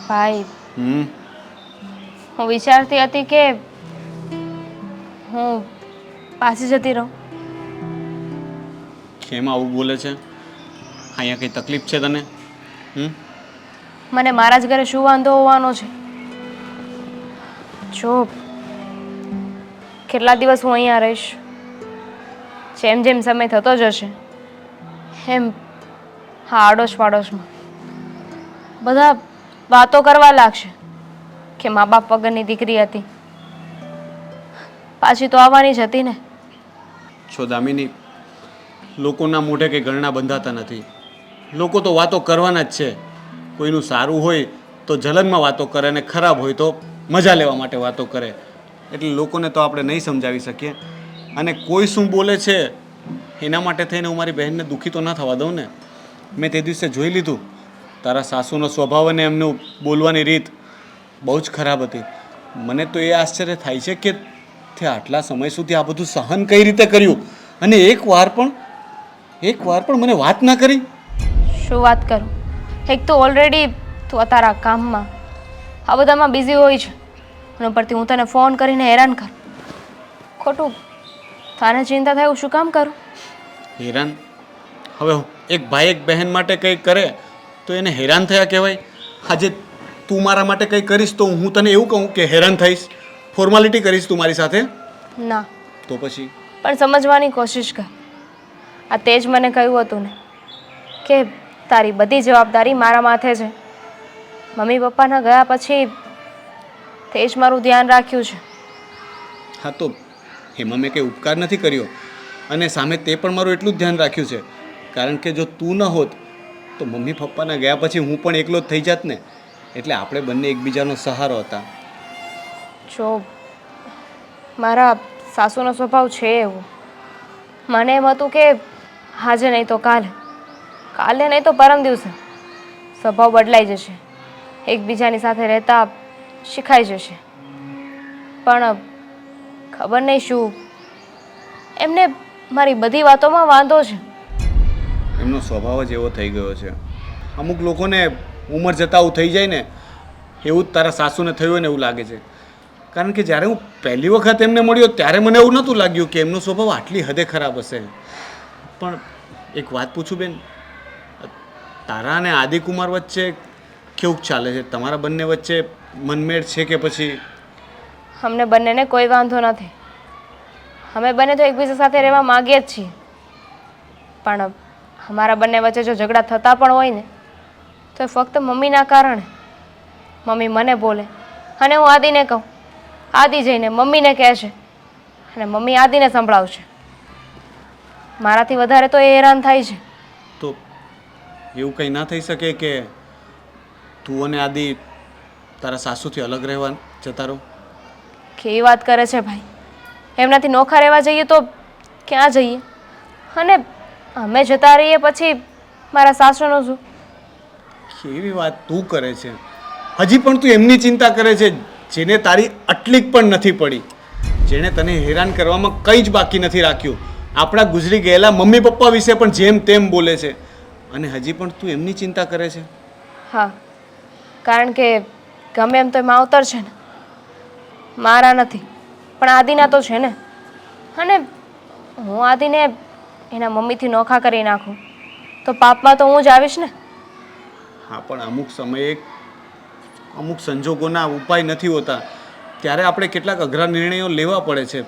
ભાઈ, હમ હું વિચારતી હતી કે હું પાછી જતી રહું. કેમ આવું બોલે છે? અહીંયા કઈ તકલીફ છે તને? હમ મને મારા જ ઘરે શું વાંધો હોવાનો છે? જો કેટલા દિવસ હું અહીંયા રહીશ, જેમ જેમ સમય થતો જશે એમ હા આડોશ પાડોશમાં બધા વાતો કરવા લાગશે કે મા બાપ વગરની દીકરી હતી, પાછી તો આવવાની જ હતી ને. છો દામિની, લોકોના મોઢે કંઈ ગણના બંધાતા નથી. લોકો તો વાતો કરવાના જ છે. કોઈનું સારું હોય તો જલનમાં વાતો કરે અને ખરાબ હોય તો મજા લેવા માટે વાતો કરે. એટલે લોકોને તો આપણે નહીં સમજાવી શકીએ. અને કોઈ શું બોલે છે એના માટે થઈને હું મારી બહેનને દુઃખી તો ના થવા દઉં ને. મેં તે દિવસે જોઈ લીધું, તારા સાસુનો સ્વભાવ અને એમનું બોલવાની રીત બહુ જ ખરાબ હતી. મને તો એ આશ્ચર્ય થાય છે કે તે આટલા સમય સુધી આ બધું સહન કઈ રીતે કર્યું અને એક વાર પણ મને વાત ના કરી. શું વાત કરું? એક તો ઓલરેડી તું તારા કામમાં આ બધામાં બિઝી હોય છે અને ઉપરથી હું તને ફોન કરીને હેરાન કરું. ખોટું તારે ચિંતા થાય એવું શું કામ કરું? હેરાન? હવે એક ભાઈ એક બહેન માટે કંઈ કરે તો એને હેરાન થયા કહેવાય? આજે તું મારા માટે કંઈ કરીશ તો હું તને એવું કહું કે હેરાન થઈશ? ફોર્માલિટી કરીશ તું મારી સાથે? ના. તો પછી પણ સમજવાની કોશિશ કર. આ તે જ મને કહ્યું હતું ને કે તારી બધી જવાબદારી મારા માથે છે. મમ્મી પપ્પાના ગયા પછી તે જ મારું ધ્યાન રાખ્યું છે. હા, તો એમાં મેં કંઈ ઉપકાર નથી કર્યો અને સામે તે પણ મારું એટલું જ ધ્યાન રાખ્યું છે. કારણ કે જો તું ન હોત તો મમ્મી પપ્પાના ગયા પછી હું પણ એકલો જ થઈ જાત ને. એટલે આપણે બંને એકબીજાનો સહારો હતા. જો મારા સાસુનો સ્વભાવ છે એવો, મને એમ હતું કે આજે નહીં તો કાલે, કાલે નહીં તો પરમ દિવસે સ્વભાવ બદલાઈ જશે, એકબીજાની સાથે રહેતા શીખાઈ જશે. પણ ખબર નહીં શું એમને મારી બધી વાતોમાં વાંધો છે. એમનો સ્વભાવ જ એવો થઈ ગયો છે. અમુક લોકોને ઉંમર જતાં આવું થઈ જાય ને, એવું જ તારા સાસુને થયું હોય ને એવું લાગે છે. કારણ કે જ્યારે હું પહેલી વખત એમને મળ્યો ત્યારે મને એવું નહોતું લાગ્યું કે એમનો સ્વભાવ આટલી હદે ખરાબ હશે. પણ એક વાત પૂછું બેન, તારા અને આદિકુમાર વચ્ચે કેવું ચાલે છે? તમારા બંને વચ્ચે મનમેળ છે કે પછી? અમને બંનેને કોઈ વાંધો નથી. અમે બંને તો એકબીજા સાથે રહેવા માગીએ જ છીએ. પણ અમારા બંને વચ્ચે જો ઝઘડા થતા પણ હોય ને તો એ ફક્ત મમ્મીના કારણે. મમ્મી મને બોલે અને હું આદિને કહું, આદિ જઈને મમ્મીને કહે છે અને મમ્મી આદિને સંભળાવશે. મારાથી વધારે તો એ હેરાન થાય છે. તો એવું કંઈ ના થઈ શકે કે તું અને આદિ તારા સાસુથી અલગ રહેવા જતા રહો? કેવી વાત કરે છે ભાઈ? એમનાથી નોખા રહેવા જઈએ તો ક્યાં જઈએ? અને અમે જતા રહીએ પછી મારા સાસુનું શું? કેવી વાત તું કરે છે? હજી પણ તું એમની ચિંતા કરે છે જેને તારી અટલીક પણ નથી પડી, જેણે તને હેરાન કરવામાં કંઈ જ બાકી નથી રાખ્યું. આપણા ગુજરી ગયેલા મમ્મી પપ્પા વિશે પણ જેમ તેમ બોલે છે અને હજી પણ તું એમની ચિંતા કરે છે? હા, કારણ કે ગમે એમ તો એ માવતર છે ને, મારા નથી પણ આદિના તો છે ને. અને હું આદિને એના મમ્મીથી નોખા કરી નાખું તો પાપમાં તો હું જ આવીશ ને. હા, પણ અમુક સમયે અમુક સંજોગોના ઉપાય નથી હોતા, ત્યારે આપણે કેટલાક અઘરા નિર્ણયો લેવા પડે છે.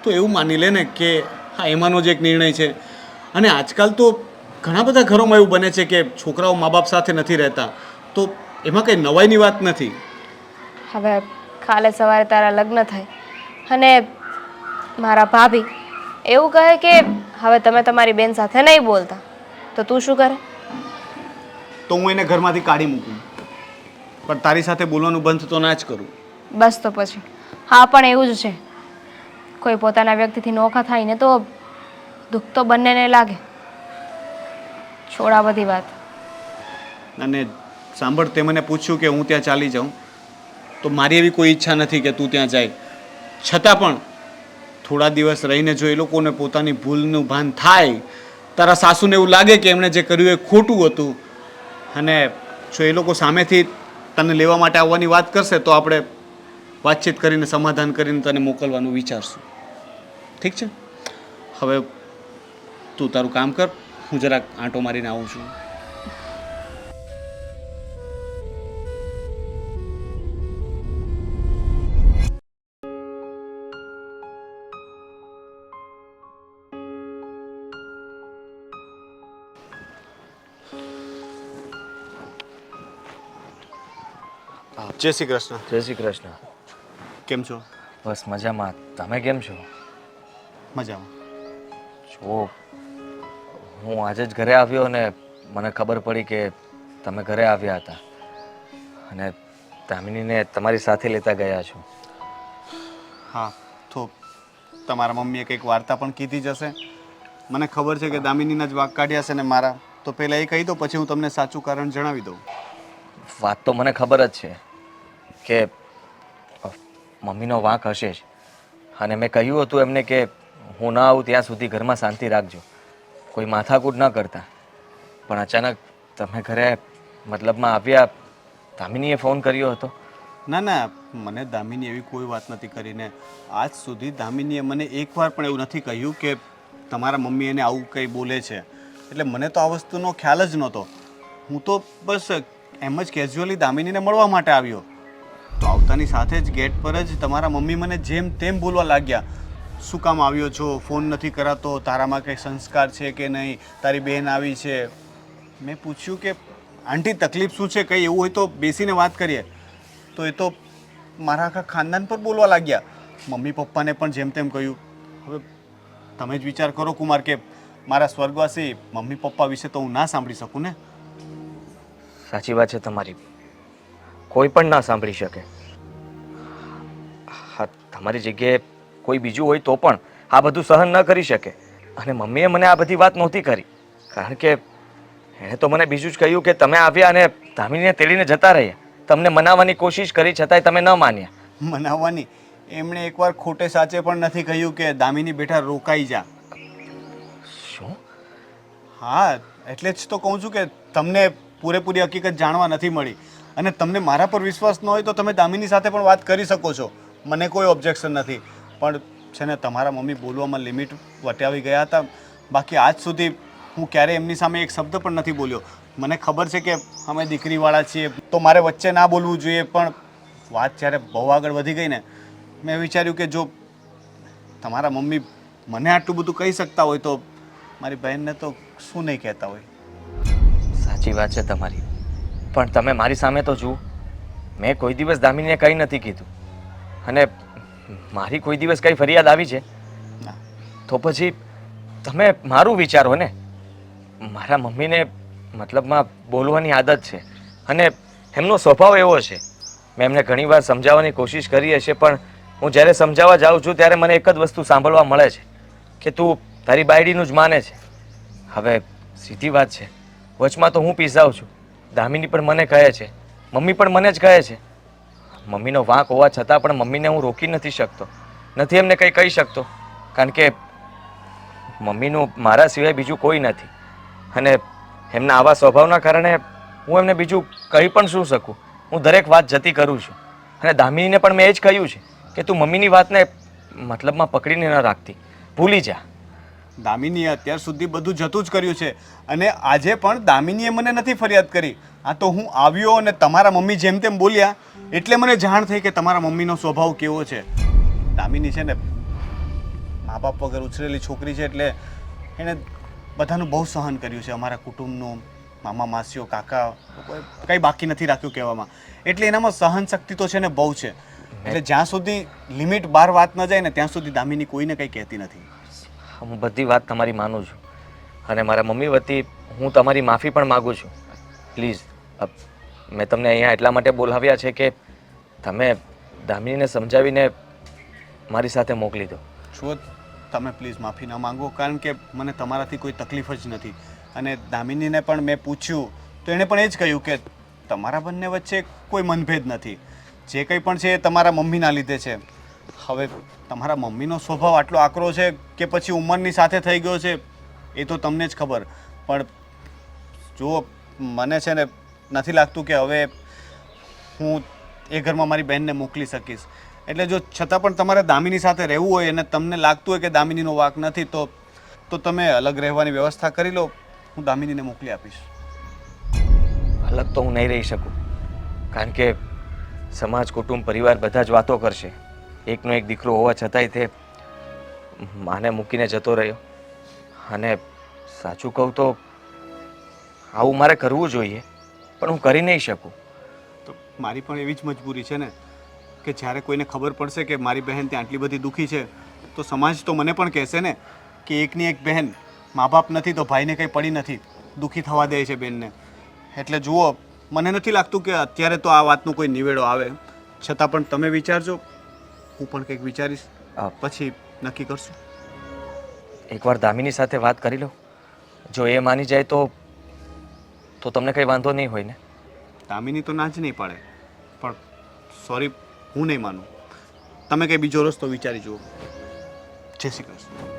તો એવું માની લે ને કે હા એમાંનો જ એક નિર્ણય છે. અને આજકાલ તો ઘણા બધા ઘરોમાં એવું બને છે કે છોકરાઓ મા બાપ સાથે નથી રહેતા, તો એમાં કંઈ નવાઈની વાત નથી. હવે કાલે સવારે તારા લગ્ન થાય અને મારા ભાભી એવું કહે કે હવે તમે તમારી બેન સાથે નહીં બોલતા, તો તું શું કરે? તો હું એને ઘરમાંથી કાઢી મૂકું, પણ તારી સાથે બોલવાનું બંધ તો ના જ કરું. બસ તો પછી હા પણ એવું જ છે. કોઈ પોતાના વ્યક્તિથી નોખા થાય ને તો દુઃખ તો બંનેને લાગે. છોડ આ બધી વાત. અને સાંભળ, તે મને પૂછ્યું કે હું ત્યાં ચાલી જાઉં, તો મારી એવી કોઈ ઈચ્છા નથી કે તું ત્યાં જાય. છતાં પણ થોડા દિવસ રહીને જો એ લોકોને પોતાની ભૂલનું ભાન થાય, તારા સાસુને એવું લાગે કે એમણે જે કર્યું એ ખોટું હતું, અને જો એ લોકો સામેથી તને લેવા માટે આવવાની વાત કરશે તો આપણે વાતચીત કરીને સમાધાન કરીને તને મોકલવાનું વિચારશું. ઠીક છે? હવે તું તારું કામ કર, હું જરાક આંટો મારીને આવું છું. જય શ્રી કૃષ્ણ. જય શ્રી કૃષ્ણ. કેમ છો? બસ મજામાં. તમે કેમ છો? મજામાં. જો હું આજે જ ઘરે આવ્યો અને મને ખબર પડી કે તમે ઘરે આવ્યા હતા અને દામિનીને તમારી સાથે લેતા ગયા છો. હા, તો તમારા મમ્મીએ કંઈક વાર્તા પણ કીધી જ હશે. મને ખબર છે કે દામિનીના જ વાંક કાઢ્યા છે ને મારા. તો પહેલાં એ કહી દો, પછી હું તમને સાચું કારણ જણાવી દઉં. વાત તો મને ખબર જ છે કે મમ્મીનો વાંક હશે જ, અને મેં કહ્યું હતું એમને કે હું ના આવું ત્યાં સુધી ઘરમાં શાંતિ રાખજો, કોઈ માથાકૂટ ન કરતા. પણ અચાનક તમે ઘરે મતલબમાં આવ્યા, દામિનીએ ફોન કર્યો હતો? ના ના, મને દામિની એવી કોઈ વાત નથી કરીને. આજ સુધી દામિનીએ મને એકવાર પણ એવું નથી કહ્યું કે તમારા મમ્મી એને આવું કંઈ બોલે છે. એટલે મને તો આ વસ્તુનો ખ્યાલ જ નહોતો. હું તો બસ એમ જ કેઝ્યુઅલી દામિનીને મળવા માટે આવ્યો. તો આવતાની સાથે જ ગેટ પર જ તમારા મમ્મી મને જેમ તેમ બોલવા લાગ્યા. શું કામ આવ્યો છો? ફોન નથી કરાતો? તારામાં કંઈ સંસ્કાર છે કે નહીં? તારી બહેન આવી છે. મેં પૂછ્યું કે આંટી તકલીફ શું છે? કંઈ એવું હોય તો બેસીને વાત કરીએ. તો એ તો મારા આખા ખાનદાન પર બોલવા લાગ્યા. મમ્મી પપ્પાને પણ જેમ તેમ કહ્યું. હવે તમે જ વિચાર કરો કુમાર કે મારા સ્વર્ગવાસી મમ્મી પપ્પા વિશે તો હું ના સાંભળી શકું ને. સાચી વાત છે તમારી, કોઈ પણ ના સાંભળી શકે. હા, તમારી જગ્યાએ કોઈ બીજું હોય તો પણ આ બધું સહન ન કરી શકે. અને મમ્મીએ મને આ બધી વાત નહોતી કરી, કારણ કે એણે તો મને બીજું જ કહ્યું કે તમે આવ્યા અને દામિનીને તેડીને જતા રહ્યા. તમને મનાવવાની કોશિશ કરી છતાંય તમે ન માન્યા. મનાવવાની? એમણે એકવાર ખોટે સાચે પણ નથી કહ્યું કે દામિની બેટા રોકાઈ જા. શું? હા, એટલે જ તો કહું છું કે તમને પૂરેપૂરી હકીકત જાણવા નથી મળી. અને તમને મારા પર વિશ્વાસ ન હોય તો તમે દામિની સાથે પણ વાત કરી શકો છો. મને કોઈ ઓબ્જેક્શન નથી. પણ છે ને, તમારા મમ્મી બોલવામાં લિમિટ વટાવી ગયા હતા. બાકી આજ સુધી હું ક્યારેય એમની સામે એક શબ્દ પણ નથી બોલ્યો. મને ખબર છે કે અમે દીકરીવાળા છીએ તો મારે વચ્ચે ના બોલવું જોઈએ. પણ વાત જ્યારે બહુ આગળ વધી ગઈ ને, મેં વિચાર્યું કે જો તમારા મમ્મી મને આટલું બધું કહી શકતા હોય તો મારી બહેનને તો શું નહીં કહેતા હોય. સાચી વાત છે તમારી, પણ તમે મારી સામે તો જુઓ. મેં કોઈ દિવસ દામિનીને કંઈ નથી કીધું, અને મારી કોઈ દિવસ કંઈ ફરિયાદ આવી છે? ના. તો પછી તમે મારું વિચારો ને. મારા મમ્મીને મતલબમાં બોલવાની આદત છે અને એમનો સ્વભાવ એવો છે. મેં એમને ઘણીવાર સમજાવવાની કોશિશ કરી હશે, પણ હું જ્યારે સમજાવવા જાઉં છું ત્યારે મને એક જ વસ્તુ સાંભળવા મળે છે કે તું તારી બાયડીનું જ માને છે. હવે સીધી વાત છે, વચમાં તો હું પીસાઉં છું. દામિની પણ મને કહે છે, મમ્મી પણ મને જ કહે છે. મમ્મીનો વાંક હોવા છતાં પણ મમ્મીને હું રોકી નથી શકતો, નથી એમને કંઈ કહી શકતો, કારણ કે મમ્મીનું મારા સિવાય બીજું કોઈ નથી. અને એમના આવા સ્વભાવના કારણે હું એમને બીજું કહી પણ શું શકું. હું દરેક વાત જતી કરું છું, અને દામિનીને પણ મેં એ જ કહ્યું છે કે તું મમ્મીની વાતને મતલબમાં પકડીને ન રાખતી, ભૂલી જા. દામિનીએ અત્યાર સુધી બધું જતું જ કર્યું છે. અને આજે પણ દામિનીએ મને નથી ફરિયાદ કરી. આ તો હું આવ્યો અને તમારા મમ્મી જેમ તેમ બોલ્યા એટલે મને જાણ થઈ કે તમારા મમ્મીનો સ્વભાવ કેવો છે. દામિની છે ને, મા બાપ વગર ઉછરેલી છોકરી છે, એટલે એણે બધાનું બહુ સહન કર્યું છે. અમારા કુટુંબનું, મામા માસીઓ કાકા, લોકોએ કંઈ બાકી નથી રાખ્યું કહેવામાં. એટલે એનામાં સહન શક્તિ તો છે ને બહુ છે. એટલે જ્યાં સુધી લિમિટ બહાર વાત ન જાય ને ત્યાં સુધી દામિની કોઈને કંઈ કહેતી નથી. હું બધી વાત તમારી માનું છું, અને મારા મમ્મી વતી હું તમારી માફી પણ માગું છું. પ્લીઝ, મેં તમને અહીંયા એટલા માટે બોલાવ્યા છે કે તમે દામિનીને સમજાવીને મારી સાથે મોકલી દો. જો તમે પ્લીઝ માફી ન માંગો, કારણ કે મને તમારાથી કોઈ તકલીફ જ નથી. અને દામિનીને પણ મેં પૂછ્યું તો એણે પણ એ જ કહ્યું કે તમારા બંને વચ્ચે કોઈ મનભેદ નથી. જે કંઈ પણ છે એ તમારા મમ્મીના લીધે છે. હવે તમારા મમ્મીનો સ્વભાવ આટલો આકરો છે કે પછી ઉંમરની સાથે થઈ ગયો છે એ તો તમને જ ખબર. પણ જુઓ, મને છે ને નથી લાગતું કે હવે હું એ ઘરમાં મારી બહેનને મોકલી શકીશ. એટલે જો છતાં પણ તમારે દામિની સાથે રહેવું હોય અને તમને લાગતું હોય કે દામિનીનો વાંક નથી તો તમે અલગ રહેવાની વ્યવસ્થા કરી લો. હું દામિનીને મોકલી આપીશ. અલગ તો હું નહીં રહી શકું, કારણ કે સમાજ, કુટુંબ, પરિવાર બધા જ વાતો કરશે. એકનો એક દીકરો હોવા છતાંય તે માને મૂકીને જતો રહ્યો. અને સાચું કહું તો આવું મારે કરવું જોઈએ, પણ હું કરી નહીં શકું. તો મારી પણ એવી જ મજબૂરી છે ને કે જ્યારે કોઈને ખબર પડશે કે મારી બહેન ત્યાં આટલી બધી દુઃખી છે તો સમાજ તો મને પણ કહેશે ને કે એકની એક બહેન, મા બાપ નથી તો ભાઈને કંઈ પડી નથી, દુઃખી થવા દે છે બેનને. એટલે જુઓ, મને નથી લાગતું કે અત્યારે તો આ વાતનો કોઈ નિવેડો આવે. છતાં પણ તમે વિચારજો, હું પણ કંઈક વિચારીશ, પછી નક્કી કરશું. એકવાર દામિની સાથે વાત કરી લો. જો એ માની જાય તો તમને કંઈ વાંધો નહીં હોય ને? દામિની તો ના જ નહીં પાડે, પણ સોરી, હું નહીં માનું. તમે કંઈ બીજો રસ્તો વિચારી જુઓ. જય શ્રી કૃષ્ણ.